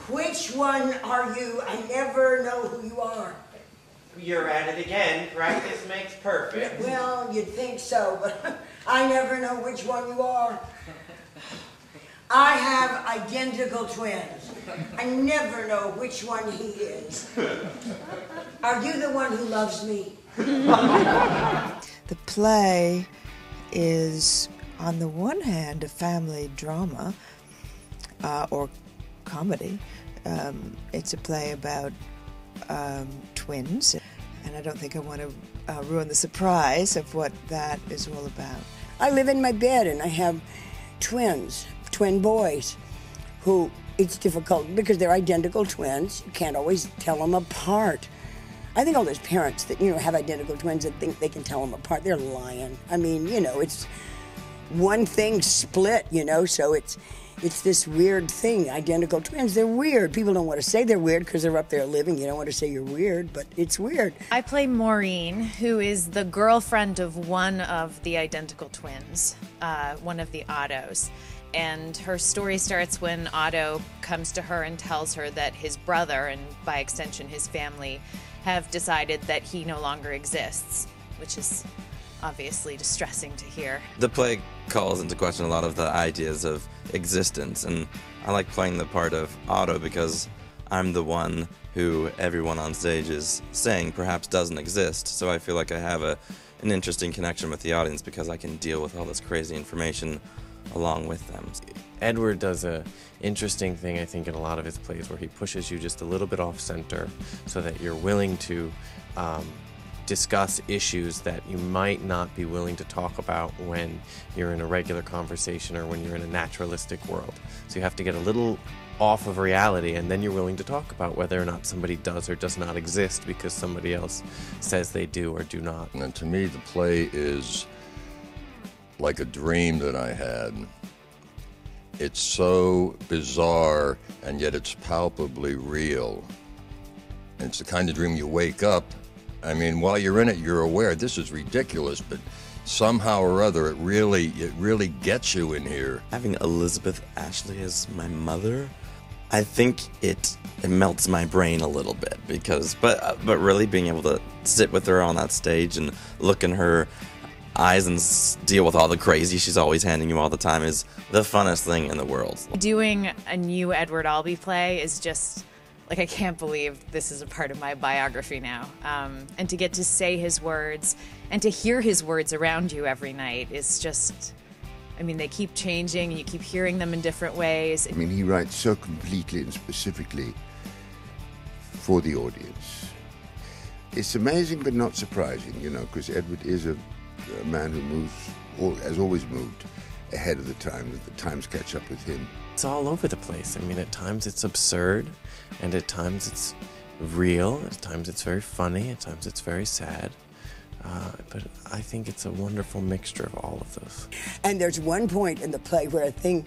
Which one are you? I never know who you are. You're at it again. Practice makes perfect. Well, you'd think so, but I never know which one you are. I have identical twins. I never know which one he is. Are you the one who loves me? The play is, on the one hand, a family drama or comedy. It's a play about twins, and I don't think I want to ruin the surprise of what that is all about. I live in my bed and I have twins, twin boys, who it's difficult because they're identical twins. You can't always tell them apart. I think all those parents that, have identical twins and think they can tell them apart, they're lying. I mean, it's one thing split, so it's this weird thing. Identical twins, they're weird. People don't want to say they're weird because they're up there living. You don't want to say you're weird, but it's weird. I play Maureen, who is the girlfriend of one of the identical twins, one of the Ottos. And her story starts when Otto comes to her and tells her that his brother, and by extension his family, have decided that he no longer exists, which is obviously distressing to hear. The play calls into question a lot of the ideas of existence, and I like playing the part of Otto because I'm the one who everyone on stage is saying perhaps doesn't exist, so I feel like I have an interesting connection with the audience because I can deal with all this crazy information along with them. Edward does an interesting thing, I think, in a lot of his plays where he pushes you just a little bit off center so that you're willing to discuss issues that you might not be willing to talk about when you're in a regular conversation or when you're in a naturalistic world. So you have to get a little off of reality, and then you're willing to talk about whether or not somebody does or does not exist because somebody else says they do or do not. And to me, the play is like a dream that I had. It's so bizarre, and yet it's palpably real. And it's the kind of dream you wake up. I mean, while you're in it, you're aware this is ridiculous, but somehow or other, it really gets you in here. Having Elizabeth Ashley as my mother, I think it melts my brain a little bit but really being able to sit with her on that stage and look in her eyes and deal with all the crazy she's always handing you all the time is the funnest thing in the world. Doing a new Edward Albee play is just, like, I can't believe this is a part of my biography now. And to get to say his words and to hear his words around you every night is just, I mean, they keep changing and you keep hearing them in different ways. I mean, he writes so completely and specifically for the audience. It's amazing but not surprising, because Edward is a man who moves, has always moved ahead of the times. The times catch up with him. It's all over the place. I mean, at times it's absurd, and at times it's real, at times it's very funny, at times it's very sad. But I think it's a wonderful mixture of all of those. And there's one point in the play where a thing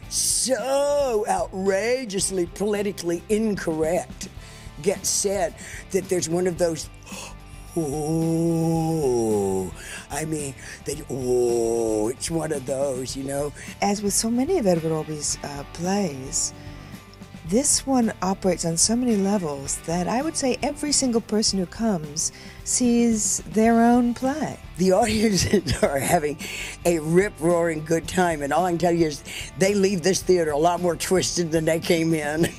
so outrageously politically incorrect gets said that there's one of those it's one of those, As with so many of Edward Albee's plays, this one operates on so many levels that I would say every single person who comes sees their own play. The audiences are having a rip-roaring good time, and all I can tell you is they leave this theater a lot more twisted than they came in.